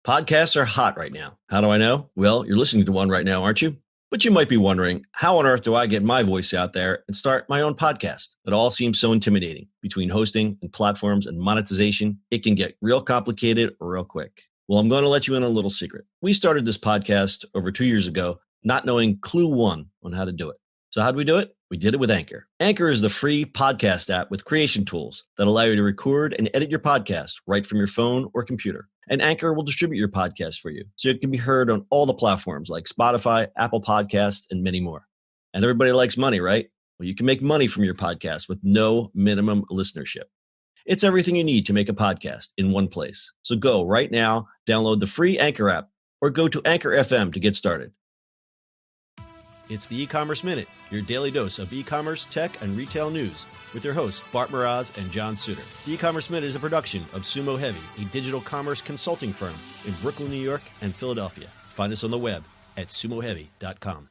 Podcasts are hot right now. How do I know? Well, you're listening to one right now, aren't you? But you might be wondering, how on earth do I get my voice out there and start my own podcast? It all seems so intimidating. Between hosting and platforms and monetization, it can get real complicated real quick. Well, I'm going to let you in on a little secret. We started this podcast over 2 years ago, not knowing clue one on how to do it. So how do we do it? We did it with Anchor. Anchor is the free podcast app with creation tools that allow you to record and edit your podcast right from your phone or computer. And Anchor will distribute your podcast for you, so it can be heard on all the platforms like Spotify, Apple Podcasts, and many more. And everybody likes money, right? Well, you can make money from your podcast with no minimum listenership. It's everything you need to make a podcast in one place. So go right now, download the free Anchor app, or go to Anchor FM to get started. It's the E-Commerce Minute, your daily dose of e-commerce, tech, and retail news with your hosts, Bart Mraz and John Suter. The E-Commerce Minute is a production of Sumo Heavy, a digital commerce consulting firm in Brooklyn, New York, and Philadelphia. Find us on the web at sumoheavy.com.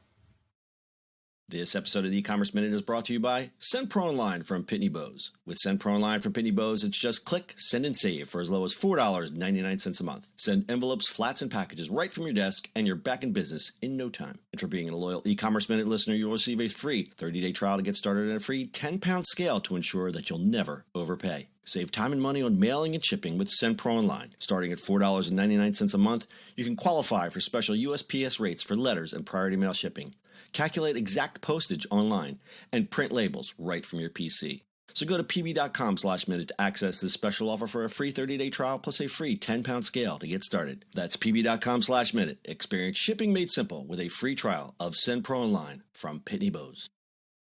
This episode of the E-Commerce Minute is brought to you by Send Pro Online from Pitney Bowes. With Send Pro Online from Pitney Bowes, it's just click, send, and save for as low as $4.99 a month. Send envelopes, flats, and packages right from your desk, and you're back in business in no time. And for being a loyal E-Commerce Minute listener, you'll receive a free 30-day trial to get started and a free 10-pound scale to ensure that you'll never overpay. Save time and money on mailing and shipping with Send Pro Online. Starting at $4.99 a month, you can qualify for special USPS rates for letters and priority mail shipping. Calculate exact postage online, and print labels right from your PC. So go to pb.com/minute to access this special offer for a free 30-day trial plus a free 10-pound scale to get started. That's pb.com/minute. Experience shipping made simple with a free trial of Send Pro Online from Pitney Bowes.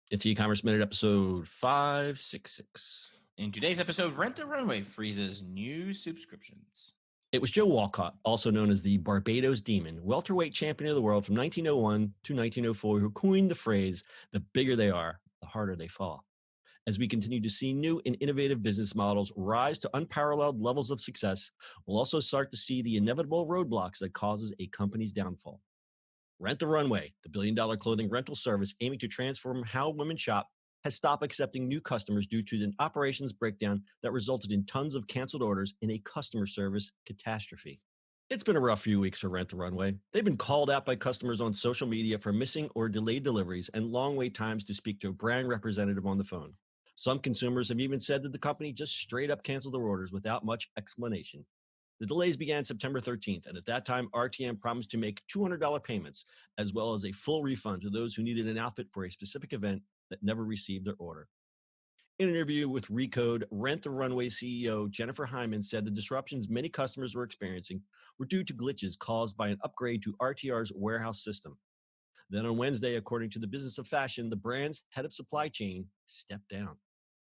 It's E-Commerce Minute episode 566. In today's episode, Runway freezes new subscriptions. It was Joe Walcott, also known as the Barbados Demon, welterweight champion of the world from 1901 to 1904, who coined the phrase, "The bigger they are, the harder they fall." As we continue to see new and innovative business models rise to unparalleled levels of success, we'll also start to see the inevitable roadblocks that causes a company's downfall. Rent the Runway, the billion-dollar clothing rental service aiming to transform how women shop, has stopped accepting new customers due to an operations breakdown that resulted in tons of canceled orders in a customer service catastrophe. It's been a rough few weeks for Rent the Runway. They've been called out by customers on social media for missing or delayed deliveries and long wait times to speak to a brand representative on the phone. Some consumers have even said that the company just straight up canceled their orders without much explanation. The delays began September 13th, and at that time, RTM promised to make $200 payments, as well as a full refund to those who needed an outfit for a specific event that never received their order. In an interview with Recode, Rent the Runway CEO Jennifer Hyman said the disruptions many customers were experiencing were due to glitches caused by an upgrade to RTR's warehouse system. Then on Wednesday, according to the Business of Fashion, the brand's head of supply chain stepped down.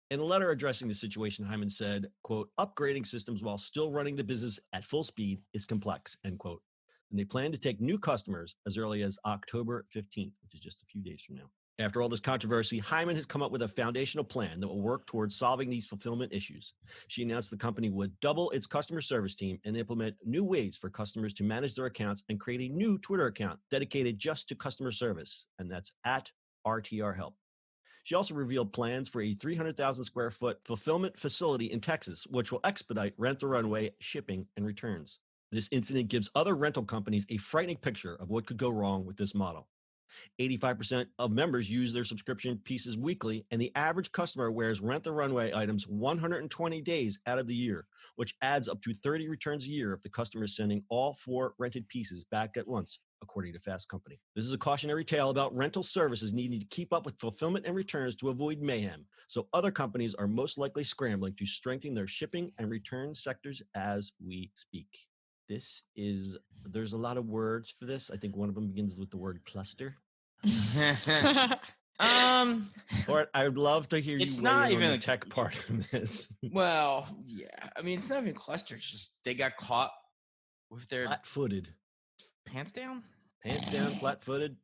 In a letter addressing the situation, Hyman said, quote, "Upgrading systems while still running the business at full speed is complex," end quote. And they plan to take new customers as early as October 15th, which is just a few days from now. After all this controversy, Hyman has come up with a foundational plan that will work towards solving these fulfillment issues. She announced the company would double its customer service team and implement new ways for customers to manage their accounts and create a new Twitter account dedicated just to customer service, and that's at RTR Help. She also revealed plans for a 300,000 square foot fulfillment facility in Texas, which will expedite Rent the Runway shipping and returns. This incident gives other rental companies a frightening picture of what could go wrong with this model. 85% of members use their subscription pieces weekly, and the average customer wears Rent the Runway items 120 days out of the year, which adds up to 30 returns a year if the customer is sending all 4 rented pieces back at once, according to Fast Company. This is a cautionary tale about rental services needing to keep up with fulfillment and returns to avoid mayhem, so other companies are most likely scrambling to strengthen their shipping and return sectors as we speak. There's a lot of words for this. I think one of them begins with the word cluster. Or I would love to hear it's you not weigh in even on the tech part of this. Well, yeah. I mean, it's not even cluster. It's just they got caught with their flat-footed. Pants down? Pants down, flat-footed.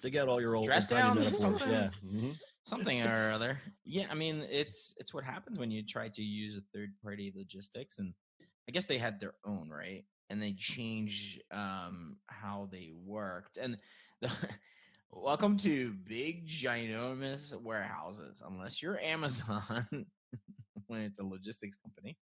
They got all your old dress down, metaphors. Yeah. Something or other. Yeah, I mean, it's what happens when you try to use a third-party logistics, and I guess they had their own, right? And they changed how they worked. And welcome to big, ginormous warehouses. Unless you're Amazon, when it's a logistics company,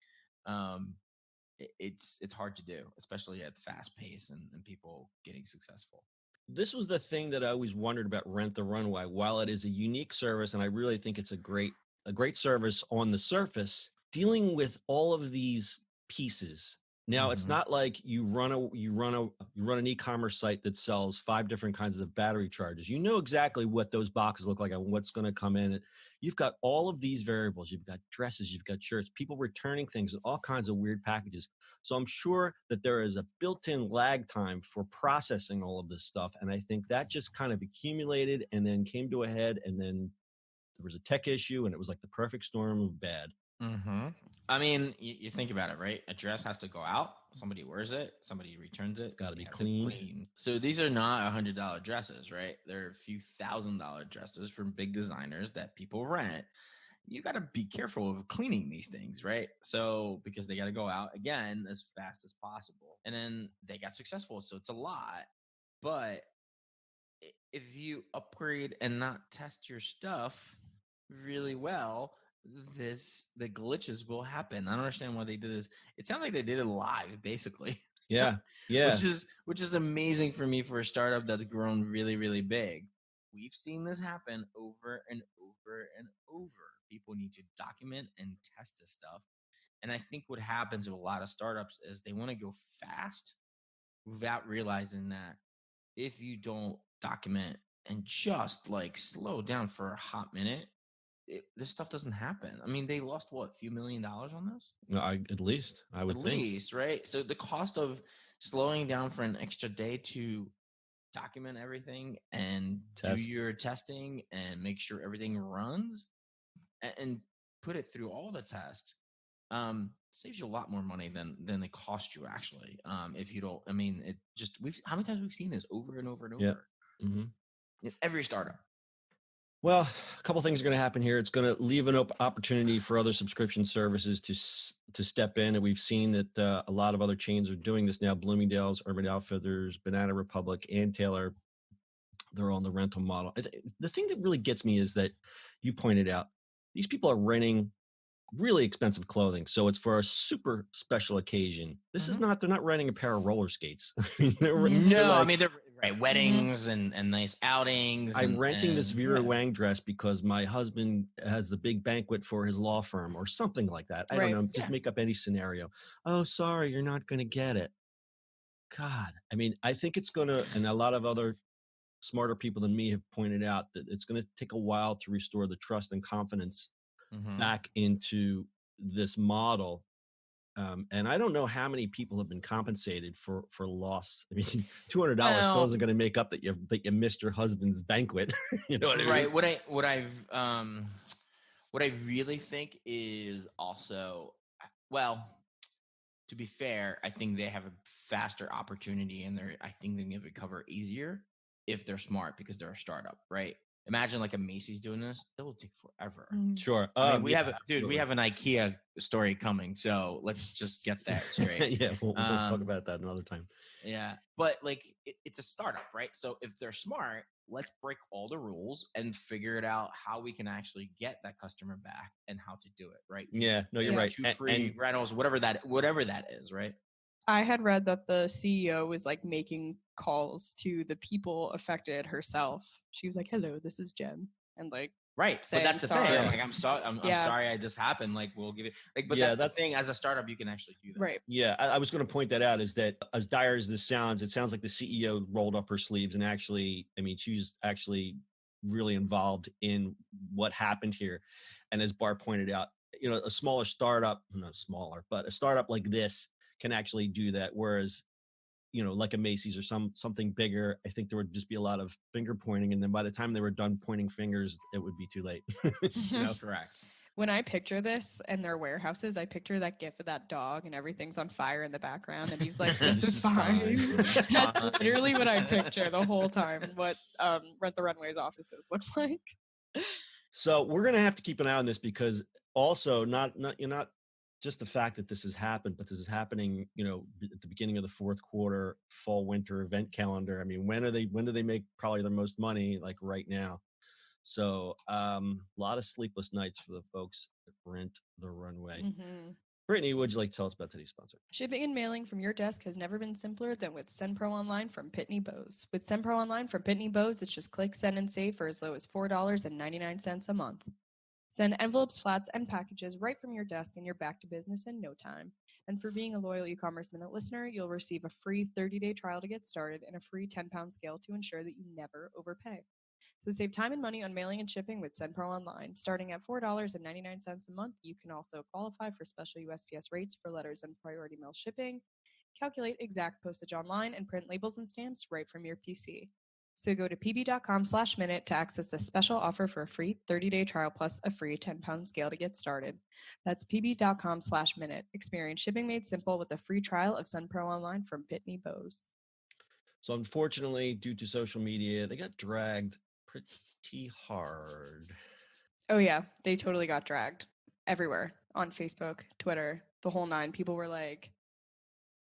it's hard to do, especially at fast pace and people getting successful. This was the thing that I always wondered about Rent the Runway. While it is a unique service, and I really think it's a great service on the surface, dealing with all of these pieces. Now, it's Mhm. not like you run an e-commerce site that sells 5 different kinds of battery chargers. You know exactly what those boxes look like and what's going to come in. You've got all of these variables. You've got dresses, you've got shirts, people returning things, and all kinds of weird packages. So I'm sure that there is a built-in lag time for processing all of this stuff. And I think that just kind of accumulated and then came to a head. And then there was a tech issue, and it was like the perfect storm of bad. Mm-hmm. I mean, you think about it, right? A dress has to go out. Somebody wears it. Somebody returns it. It's got to they be have cleaned. clean. So these are not $100 dresses, right? They're a few $1,000 dresses from big designers that people rent. You got to be careful of cleaning these things, right? So because they got to go out again as fast as possible, and then they got successful. So it's a lot, but if you upgrade and not test your stuff really well, the glitches will happen. I don't understand why they did this. It sounds like they did it live, basically. Yeah. Yeah. which is amazing for me for a startup that's grown really, really big. We've seen this happen over and over and over. People need to document and test this stuff. And I think what happens with a lot of startups is they want to go fast without realizing that if you don't document and just like slow down for a hot minute, this stuff doesn't happen. I mean, they lost what, a few $1,000,000 on this? No, at least I would At think. least, right? So the cost of slowing down for an extra day to document everything and do Test. your testing and make sure everything runs and put it through all the tests saves you a lot more money than it costs you actually. If you don't, I mean, it just how many times we've seen this over and over and over. Yeah. Mm-hmm. In every startup. Well, a couple things are going to happen here. It's going to leave an opportunity for other subscription services to step in, and we've seen that a lot of other chains are doing this now. Bloomingdale's, Urban Outfitters, Banana Republic, and Taylor, they're on the rental model. The thing that really gets me is that you pointed out these people are renting really expensive clothing, so it's for a super special occasion. This is not, they're not renting a pair of roller skates. I mean, I mean, they're right, weddings and nice outings. I'm renting this Vera yeah. Wang dress because my husband has the big banquet for his law firm or something like that. I don't know, just make up any scenario. Oh, sorry, you're not going to get it. God, I mean, I think it's going to, and a lot of other smarter people than me have pointed out that it's going to take a while to restore the trust and confidence back into this model. And I don't know how many people have been compensated for loss. I mean, $200 still isn't going to make up that you missed your husband's banquet. You know what I mean? Right. What I really think is also, well, to be fair, I think they have a faster opportunity and I think they can recover easier if they're smart because they're a startup, right? Imagine like a Macy's doing this; it will take forever. Sure. I mean, we have an IKEA story coming, so let's just get that straight. Yeah, we'll talk about that another time. Yeah, but like it's a startup, right? So if they're smart, let's break all the rules and figure it out how we can actually get that customer back and how to do it, right? Yeah, no, you're right. 2 free rentals, whatever that is, right? I had read that the CEO was like making calls to the people affected herself. She was like, "Hello, this is Jen," and like, right. But that's the sorry. thing. Like, I'm sorry. I'm sorry. This happened. Like, we'll give it. Like, but that's the thing. As a startup, you can actually do that. Right. Yeah, I was going to point that out. Is that as dire as this sounds, it sounds like the CEO rolled up her sleeves and actually, I mean, she was actually really involved in what happened here. And as Bart pointed out, you know, a smaller startup, not smaller, but a startup like this can actually do that. Whereas, you know, like a Macy's or something bigger, I think there would just be a lot of finger pointing. And then by the time they were done pointing fingers, it would be too late. You know? Correct. When I picture this and their warehouses, I picture that gif of that dog and everything's on fire in the background. And he's like, this is fine. That's literally what I picture the whole time and what Rent the Runway's offices looks like. So we're going to have to keep an eye on this because also not just the fact that this has happened, but this is happening, you know, at the beginning of the fourth quarter, fall, winter event calendar. I mean, when do they make probably their most money? Like right now. So a lot of sleepless nights for the folks that Rent the Runway. Brittany, would you like to tell us about today's sponsor? Shipping and mailing from your desk has never been simpler than with SendPro Online from Pitney Bowes. With SendPro Online from Pitney Bowes, it's just click, send, and save for as low as $4.99 a month. Send envelopes, flats, and packages right from your desk, and you're back to business in no time. And for being a loyal e-commerce minute listener, you'll receive a free 30-day trial to get started and a free 10-pound scale to ensure that you never overpay. So save time and money on mailing and shipping with SendPro Online. Starting at $4.99 a month, you can also qualify for special USPS rates for letters and priority mail shipping, calculate exact postage online, and print labels and stamps right from your PC. So go to pb.com/minute to access this special offer for a free 30-day trial plus a free 10-pound scale to get started. That's pb.com/minute. Experience shipping made simple with a free trial of SendPro Online from Pitney Bowes. So unfortunately, due to social media, they got dragged pretty hard. Oh yeah, they totally got dragged everywhere on Facebook, Twitter, the whole nine. People were like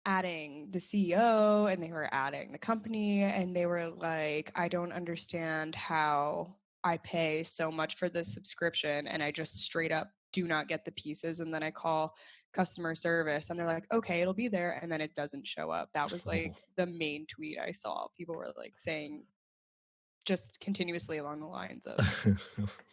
adding the CEO and they were adding the company and they were like, I don't understand how I pay so much for this subscription and I just straight up do not get the pieces. And then I call customer service and they're like, okay, it'll be there. And then it doesn't show up. That was like the main tweet I saw. People were like saying just continuously along the lines of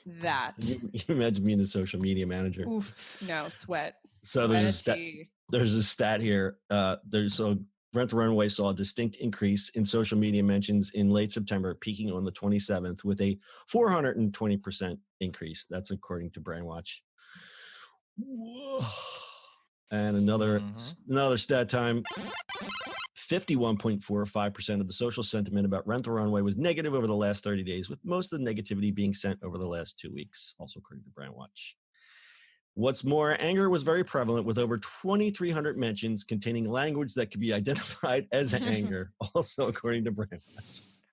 that. You imagine being the social media manager. Oof, no, sweat. So there's a stat here. Rent the Runway saw a distinct increase in social media mentions in late September, peaking on the 27th with a 420% increase. That's according to Brainwatch. And another stat time. 51.45% of the social sentiment about Rent the Runway was negative over the last 30 days, with most of the negativity being sent over the last 2 weeks, also according to Brainwatch. What's more, anger was very prevalent with over 2,300 mentions containing language that could be identified as anger, also according to Brainwatch.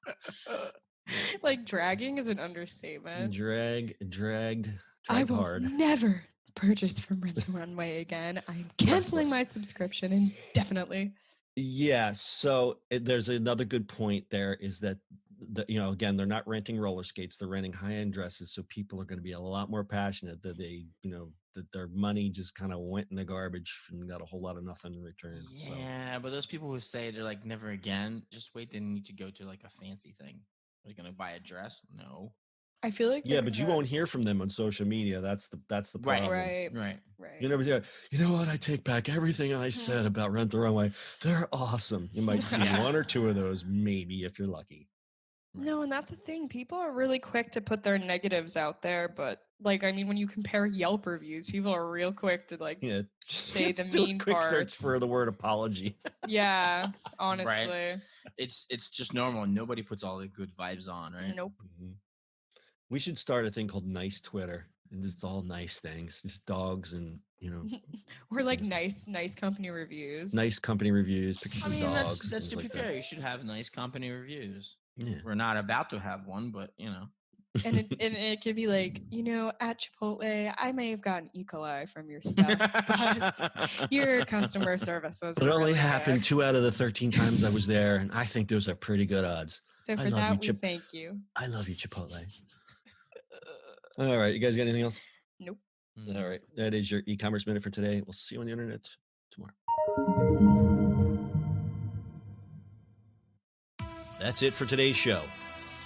Like dragging is an understatement. Dragged I will hard. Never purchase from Rent the Runway again. I'm canceling my subscription indefinitely. Yeah, so there's another good point there is that, again, they're not renting roller skates, they're renting high-end dresses, so people are going to be a lot more passionate that that their money just kind of went in the garbage and got a whole lot of nothing in return. Yeah, but those people who say they're like, never again, just wait, they need to go to like a fancy thing. Are you going to buy a dress? No. I feel like but you won't hear from them on social media. That's the problem. Right. You never say, you know what? I take back everything I said about Rent the Runway. They're awesome. You might see one or two of those, maybe if you're lucky. No, and that's the thing. People are really quick to put their negatives out there, but when you compare Yelp reviews, people are real quick to say the mean quick parts. Search for the word apology. Yeah, honestly. Right. It's just normal. Nobody puts all the good vibes on, right? Nope. Mm-hmm. We should start a thing called Nice Twitter, and it's all nice things, just dogs and or like nice company reviews. Nice company reviews. Pictures of dogs. That's to be fair. You should have nice company reviews. Yeah. We're not about to have one, but And it could be like, at Chipotle, I may have gotten E. coli from your stuff, but your customer service was. It only really happened good. 2 out of the 13 times I was there, and I think those are pretty good odds. So for that, we thank you. I love you, Chipotle. All right, you guys got anything else? Nope. All right, that is your e-commerce minute for today. We'll see you on the internet tomorrow. That's it for today's show.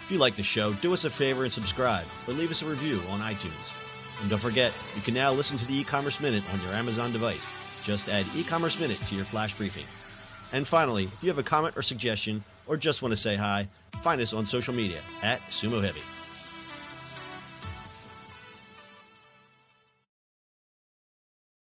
If you like the show, do us a favor and subscribe, or leave us a review on iTunes. And don't forget, you can now listen to the e-commerce minute on your Amazon device. Just add e-commerce minute to your flash briefing. And finally, if you have a comment or suggestion, or just want to say hi, find us on social media @Sumo Heavy.